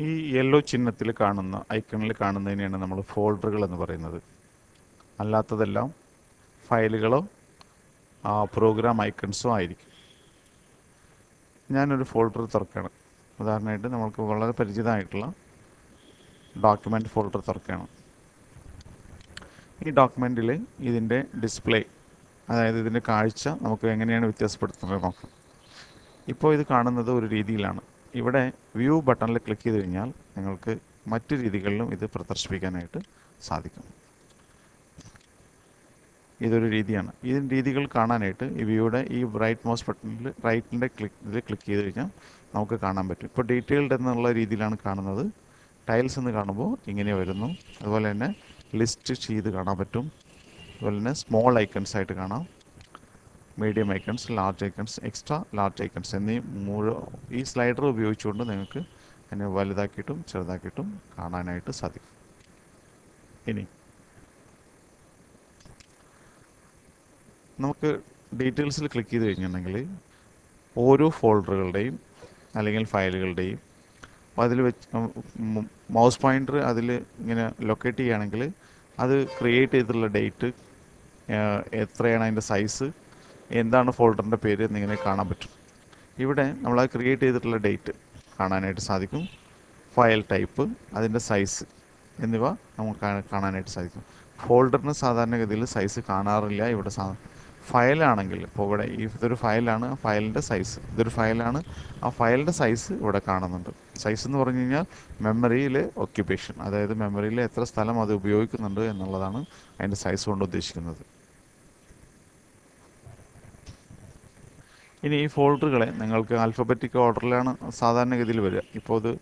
ഈ യെല്ലോ ചിഹ്നത്തിൽ കാണുന്ന ഐക്കണിൽ കാണുന്നതിനെയാണ് നമ്മൾ ഫോൾഡറുകൾ എന്ന് പറയുന്നത്. അല്ലാത്തതെല്ലാം ഫയലുകളോ പ്രോഗ്രാം ഐക്കൺസോ ആയിരിക്കും. ഞാനൊരു ഫോൾഡർ തുറക്കുകയാണ്. ഉദാഹരണമായിട്ട് നമ്മൾക്ക് വളരെ പരിചിതമായിട്ടുള്ള ഡോക്യുമെൻറ്റ് ഫോൾഡർ തുറക്കുകയാണ്. ഈ ഡോക്യുമെൻറ്റിൽ ഇതിൻ്റെ ഡിസ്പ്ലേ, അതായത് ഇതിൻ്റെ കാഴ്ച നമുക്ക് എങ്ങനെയാണ് വ്യത്യാസപ്പെടുത്തുന്നത് നോക്കാം. ഇപ്പോൾ ഇത് കാണുന്നത് ഒരു രീതിയിലാണ്. ഇവിടെ വ്യൂ ബട്ടണിൽ ക്ലിക്ക് ചെയ്ത് കഴിഞ്ഞാൽ നിങ്ങൾക്ക് മറ്റു രീതികളിലും ഇത് പ്രദർശിപ്പിക്കാനായിട്ട് സാധിക്കും. ഇതൊരു രീതിയാണ്. ഈ രീതികൾ കാണാനായിട്ട് ഈ വ്യൂയുടെ ഈ റൈറ്റ് മൗസ് ബട്ടണിൽ റൈറ്റിൻ്റെ ക്ലിക്ക് ചെയ്ത് കഴിഞ്ഞാൽ നമുക്ക് കാണാൻ പറ്റും. ഇപ്പോൾ ഡീറ്റെയിൽഡ് എന്നുള്ള രീതിയിലാണ് കാണുന്നത്. ടൈൽസ് എന്ന് കാണുമ്പോൾ ഇങ്ങനെ വരുന്നു. അതുപോലെ തന്നെ ലിസ്റ്റ് ചെയ്ത് കാണാൻ പറ്റും. അതുപോലെ തന്നെ സ്മോൾ ഐക്കൺസ് ആയിട്ട് കാണാം, medium icons, large icons, extra large icons എന്നീ ഈ സ്ലൈഡർ ഉപയോഗിച്ചുകൊണ്ട് നിങ്ങൾക്ക് അതിനെ വലുതാക്കിയിട്ടും ചെറുതാക്കിയിട്ടും കാണാനായിട്ട് സാധിക്കും. ഇനി നമുക്ക് ഡീറ്റെയിൽസിൽ ക്ലിക്ക് ചെയ്ത് കഴിഞ്ഞിട്ടുണ്ടെങ്കിൽ ഓരോ ഫോൾഡറുകളുടെയും അല്ലെങ്കിൽ ഫയലുകളുടെയും അതിൽ വെച്ച് മൗസ് പോയിൻ്റർ അതിൽ ഇങ്ങനെ ലൊക്കേറ്റ് ചെയ്യുകയാണെങ്കിൽ അത് ക്രിയേറ്റ് ചെയ്തിട്ടുള്ള ഡേറ്റ്, എത്രയാണ് അതിൻ്റെ സൈസ്, എന്താണ് ഫോൾഡറിൻ്റെ പേര് എന്നിങ്ങനെ കാണാൻ പറ്റും. ഇവിടെ നമ്മളത് ക്രിയേറ്റ് ചെയ്തിട്ടുള്ള ഡേറ്റ് കാണാനായിട്ട് സാധിക്കും, ഫയൽ ടൈപ്പ്, അതിൻ്റെ സൈസ് എന്നിവ നമുക്ക് കാണാനായിട്ട് സാധിക്കും. ഫോൾഡറിന് സാധാരണഗതിയിൽ സൈസ് കാണാറില്ല. ഇവിടെ ഫയലാണെങ്കിൽ, ഇപ്പോൾ ഇവിടെ ഇതൊരു ഫയലാണ്, ആ ഫയലിൻ്റെ സൈസ്, ഇതൊരു ഫയലാണ്, ആ ഫയലിൻ്റെ സൈസ് ഇവിടെ കാണുന്നുണ്ട്. സൈസ് എന്ന് പറഞ്ഞു കഴിഞ്ഞാൽ മെമ്മറിയിലെ ഒക്യുപ്പേഷൻ, അതായത് മെമ്മറിയിൽ എത്ര സ്ഥലം അത് ഉപയോഗിക്കുന്നുണ്ട് എന്നുള്ളതാണ് അതിൻ്റെ സൈസ് കൊണ്ട് ഉദ്ദേശിക്കുന്നത്. ഇനി ഈ ഫോൾഡറുകളെ നിങ്ങൾക്ക് ആൽഫബറ്റിക് ഓർഡറിലാണ് സാധാരണഗതിയിൽ വരിക. ഇപ്പോൾ ഇത്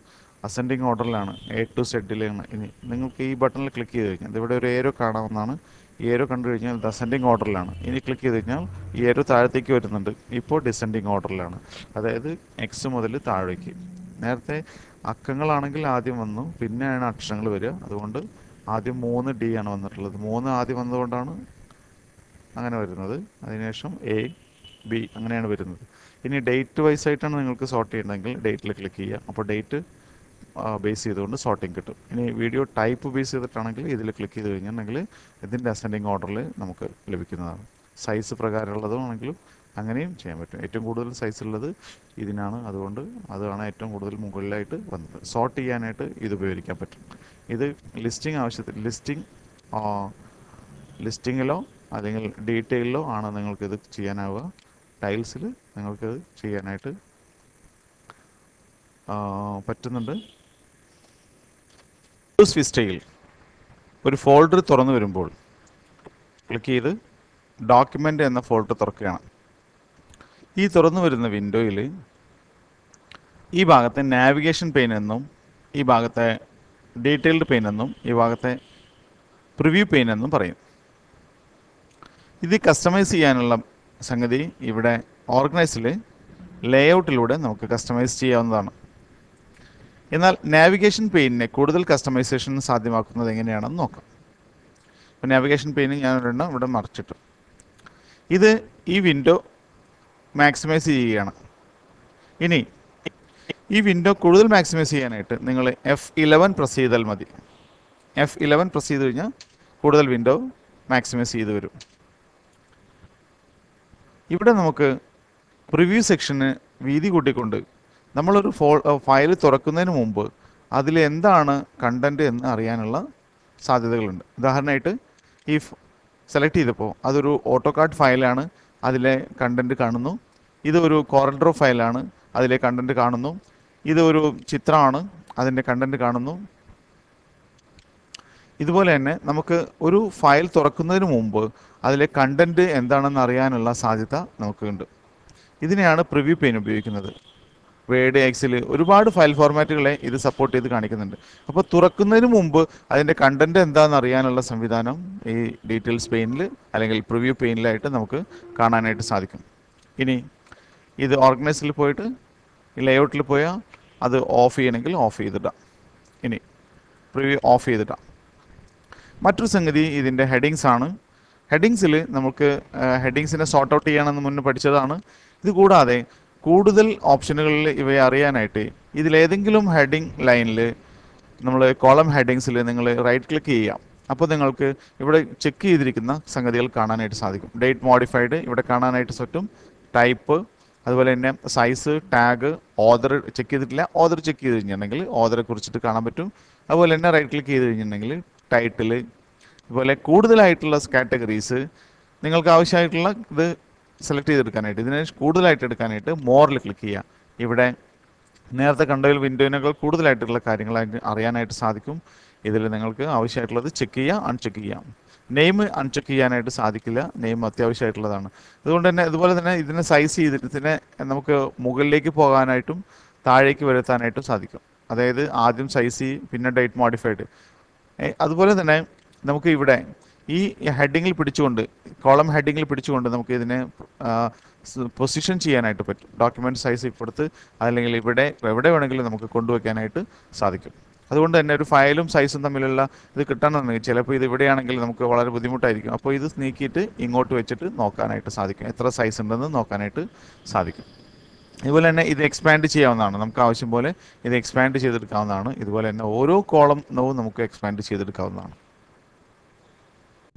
അസെൻഡിങ് ഓർഡറിലാണ്, A to Z-ലാണ്. ഇനി നിങ്ങൾക്ക് ഈ ബട്ടണിൽ ക്ലിക്ക് ചെയ്ത് കഴിഞ്ഞാൽ ഇവിടെ ഒരു ഏരോ കാണാവുന്നതാണ്. ഈ ഏരോ കണ്ടു കഴിഞ്ഞാൽ ഇത് അസെൻഡിങ് ഓർഡറിലാണ്. ഇനി ക്ലിക്ക് ചെയ്ത് കഴിഞ്ഞാൽ ഈ ഏരോ താഴത്തേക്ക് വരുന്നുണ്ട്. ഇപ്പോൾ ഡിസെൻഡിങ് ഓർഡറിലാണ്, അതായത് എക്സ് മുതൽ താഴേക്ക്. നേരത്തെ അക്കങ്ങളാണെങ്കിൽ ആദ്യം വന്നു, പിന്നെയാണ് അക്ഷരങ്ങൾ വരിക. അതുകൊണ്ട് ആദ്യം 3D ആണ് വന്നിട്ടുള്ളത്. 3 ആദ്യം വന്നതുകൊണ്ടാണ് അങ്ങനെ വരുന്നത്. അതിനുശേഷം A, B അങ്ങനെയാണ് വരുന്നത്. ഇനി ഡേറ്റ് വൈസ് ആയിട്ടാണ് നിങ്ങൾക്ക് സോർട്ട് ചെയ്യണമെങ്കിൽ ഡേറ്റിൽ ക്ലിക്ക് ചെയ്യുക. അപ്പോൾ ഡേറ്റ് ബേസ് ചെയ്തുകൊണ്ട് സോർട്ടിങ് കിട്ടും. ഇനി വീഡിയോ ടൈപ്പ് ബേസ് ചെയ്തിട്ടാണെങ്കിൽ ഇതിൽ ക്ലിക്ക് ചെയ്ത് കഴിഞ്ഞിട്ടുണ്ടെങ്കിൽ ഇതിൻ്റെ അസെൻഡിങ് ഓർഡറിൽ നമുക്ക് ലഭിക്കുന്നതാണ്. സൈസ് പ്രകാരമുള്ളതാണെങ്കിലും അങ്ങനെയും ചെയ്യാൻ പറ്റും. ഏറ്റവും കൂടുതൽ സൈസ് ഉള്ളത് ഇതിനാണ്, അതുകൊണ്ട് അതാണ് ഏറ്റവും കൂടുതൽ മുകളിലായിട്ട് വന്നത്. സോർട്ട് ചെയ്യാനായിട്ട് ഇത് ഉപയോഗിക്കാൻ പറ്റും. ഇത് ലിസ്റ്റിംഗ് ആവശ്യത്തിൽ ലിസ്റ്റിങ്ങിലോ അല്ലെങ്കിൽ ഡീറ്റെയിലോ ആണ് നിങ്ങൾക്കിത് ചെയ്യാനാവുക. ടൈൽസിൽ നിങ്ങൾക്കിത് ചെയ്യാനായിട്ട് പറ്റുന്നുണ്ട്. വിസ്റ്റയിൽ ഒരു ഫോൾഡർ തുറന്നു വരുമ്പോൾ ക്ലിക്ക് ചെയ്ത് ഡോക്യുമെൻ്റ് എന്ന ഫോൾഡർ തുറക്കുകയാണ്. ഈ തുറന്നു വരുന്ന വിൻഡോയിൽ ഈ ഭാഗത്തെ നാവിഗേഷൻ പെയിൻ എന്നും ഈ ഭാഗത്തെ ഡീറ്റെയിൽഡ് പെയിൻ എന്നും ഈ ഭാഗത്തെ പ്രിവ്യൂ പെയിൻ എന്നും പറയും. ഇത് കസ്റ്റമൈസ് ചെയ്യാനുള്ള സംഗതി ഇവിടെ ഓർഗനൈസിൽ ലേഔട്ടിലൂടെ നമുക്ക് കസ്റ്റമൈസ് ചെയ്യാവുന്നതാണ്. എന്നാൽ നാവിഗേഷൻ പെയിനിനെ കൂടുതൽ കസ്റ്റമൈസേഷൻ സാധ്യമാക്കുന്നത് എങ്ങനെയാണെന്ന് നോക്കാം. അപ്പോൾ നാവിഗേഷൻ പെയിന് ഞാൻ ഒരെണ്ണം ഇവിടെ മറിച്ചിട്ടു. ഇത് ഈ വിൻഡോ മാക്സിമൈസ് ചെയ്യുകയാണ്. ഇനി ഈ വിൻഡോ കൂടുതൽ മാക്സിമൈസ് ചെയ്യാനായിട്ട് നിങ്ങൾ F11 പ്രസ് ചെയ്താൽ മതി. F11 പ്രസ് ചെയ്ത് കഴിഞ്ഞാൽ കൂടുതൽ വിൻഡോ മാക്സിമൈസ് ചെയ്ത് വരും. ഇവിടെ നമുക്ക് പ്രിവ്യൂ സെക്ഷന് വീതി കൂട്ടിക്കൊണ്ട് നമ്മളൊരു ഫയൽ തുറക്കുന്നതിന് മുമ്പ് അതിൽ എന്താണ് കണ്ടൻറ്റ് എന്ന് അറിയാനുള്ള സാധ്യതകളുണ്ട്. ഉദാഹരണമായിട്ട് ഈ സെലക്ട് ചെയ്തപ്പോൾ അതൊരു ഓട്ടോകാഡ് ഫയലാണ്, അതിലെ കണ്ടൻറ്റ് കാണുന്നു. ഇതൊരു കോറൽഡ്രോ ഫയലാണ്, അതിലെ കണ്ടൻറ്റ് കാണുന്നു. ഇതൊരു ചിത്രമാണ്, അതിൻ്റെ കണ്ടൻറ്റ് കാണുന്നു. ഇതുപോലെ തന്നെ നമുക്ക് ഒരു ഫയൽ തുറക്കുന്നതിന് മുമ്പ് അതിലെ കണ്ടൻറ്റ് എന്താണെന്ന് അറിയാനുള്ള സാധ്യത നമുക്കുണ്ട്. ഇതിനെയാണ് പ്രിവ്യൂ പെയിൻ ഉപയോഗിക്കുന്നത്. വേഡ്, എക്സൽ ഒരുപാട് ഫയൽ ഫോർമാറ്റുകളെ ഇത് സപ്പോർട്ട് ചെയ്ത് കാണിക്കുന്നുണ്ട്. അപ്പോൾ തുറക്കുന്നതിന് മുമ്പ് അതിൻ്റെ കണ്ടൻറ്റ് എന്താണെന്ന് അറിയാനുള്ള സംവിധാനം ഈ ഡീറ്റെയിൽസ് പെയിനിൽ അല്ലെങ്കിൽ പ്രിവ്യൂ പെയിനിലായിട്ട് നമുക്ക് കാണാനായിട്ട് സാധിക്കും. ഇനി ഇത് ഓർഗനൈസിൽ പോയിട്ട് ഈ ലേഔട്ടിൽ പോയാൽ അത് ഓഫ് ചെയ്യണമെങ്കിൽ ഓഫ് ചെയ്തിടാം. ഇനി പ്രിവ്യൂ ഓഫ് ചെയ്തിടാം. മറ്റൊരു സംഗതി ഇതിൻ്റെ ഹെഡിങ്സ് ആണ്. ഹെഡിങ്സിൽ നമുക്ക് ഹെഡിങ്സിനെ സോർട്ട് ഔട്ട് ചെയ്യണമെന്ന് മുന്നേ പഠിച്ചതാണ്. ഇത് കൂടാതെ കൂടുതൽ ഓപ്ഷനുകളിൽ ഇവയെ അറിയാനായിട്ട് ഇതിലേതെങ്കിലും ഹെഡിങ് ലൈനിൽ നമ്മൾ കോളം ഹെഡിങ്സിൽ നിങ്ങൾ റൈറ്റ് ക്ലിക്ക് ചെയ്യാം. അപ്പോൾ നിങ്ങൾക്ക് ഇവിടെ ചെക്ക് ചെയ്തിരിക്കുന്ന സംഗതികൾ കാണാനായിട്ട് സാധിക്കും. ഡേറ്റ് മോഡിഫൈഡ് ഇവിടെ കാണാനായിട്ട് പറ്റും, ടൈപ്പ്, അതുപോലെ തന്നെ സൈസ്, ടാഗ്, ഓദർ ചെക്ക് ചെയ്തിട്ടില്ല, ഓദർ ചെക്ക് ചെയ്ത് കഴിഞ്ഞിട്ടുണ്ടെങ്കിൽ ഓദറെ കുറിച്ചിട്ട് കാണാൻ പറ്റും. അതുപോലെ തന്നെ റൈറ്റ് ക്ലിക്ക് ചെയ്ത് കഴിഞ്ഞിട്ടുണ്ടെങ്കിൽ ടൈറ്റിൽ, അതുപോലെ കൂടുതലായിട്ടുള്ള കാറ്റഗറീസ് നിങ്ങൾക്ക് ആവശ്യമായിട്ടുള്ള ഇത് സെലക്ട് ചെയ്തെടുക്കാനായിട്ട്, ഇതിനെ കൂടുതലായിട്ട് എടുക്കാനായിട്ട് മോറിൽ ക്ലിക്ക് ചെയ്യുക. ഇവിടെ നേരത്തെ കണ്ടതിൽ വിൻഡോയിനേക്കാൾ കൂടുതലായിട്ടുള്ള കാര്യങ്ങൾ അറിയാനായിട്ട് സാധിക്കും. ഇതിൽ നിങ്ങൾക്ക് ആവശ്യമായിട്ടുള്ളത് ചെക്ക് ചെയ്യുക, അൺചെക്ക് ചെയ്യാം. നെയിം അൺചെക്ക് ചെയ്യാനായിട്ട് സാധിക്കില്ല, നെയിം അത്യാവശ്യമായിട്ടുള്ളതാണ്. അതുകൊണ്ട് തന്നെ അതുപോലെ തന്നെ ഇതിനെ സൈസ് ചെയ്തിട്ട് ഇതിനെ നമുക്ക് മുകളിലേക്ക് പോകാനായിട്ടും താഴേക്ക് വരുത്താനായിട്ടും സാധിക്കും. അതായത് ആദ്യം സൈസ് ചെയ്യും, പിന്നെ ഡേറ്റ് മോഡിഫൈഡ്. അതുപോലെ തന്നെ നമുക്ക് ഇവിടെ ഈ ഹെഡിങ്ങിൽ പിടിച്ചുകൊണ്ട്, കോളം ഹെഡിങ്ങിൽ പിടിച്ചുകൊണ്ട് നമുക്ക് ഇതിനെ പൊസിഷൻ ചെയ്യാനായിട്ട് പറ്റും. ഡോക്യുമെൻറ്റ് സൈസ് കൊടുത്ത് അല്ലെങ്കിൽ ഇവിടെ എവിടെ വേണമെങ്കിലും നമുക്ക് കൊണ്ടുവയ്ക്കാനായിട്ട് സാധിക്കും. അതുകൊണ്ട് തന്നെ ഒരു ഫയലും സൈസും തമ്മിലുള്ള ഇത് കിട്ടണമെന്നുണ്ടെങ്കിൽ ചിലപ്പോൾ ഇത് ഇവിടെയാണെങ്കിൽ നമുക്ക് വളരെ ബുദ്ധിമുട്ടായിരിക്കും. അപ്പോൾ ഇത് നീക്കിയിട്ട് ഇങ്ങോട്ട് വെച്ചിട്ട് നോക്കാനായിട്ട് സാധിക്കും, എത്ര സൈസ് ഉണ്ടെന്ന് നോക്കാനായിട്ട് സാധിക്കും. ഇതുപോലെ തന്നെ ഇത് എക്സ്പാൻഡ് ചെയ്യാവുന്നതാണ്, നമുക്ക് ആവശ്യം പോലെ ഇത് എക്സ്പാൻഡ് ചെയ്തെടുക്കാവുന്നതാണ്. ഇതുപോലെ തന്നെ ഓരോ കോളം നമുക്ക് എക്സ്പാൻഡ് ചെയ്തെടുക്കാവുന്നതാണ്.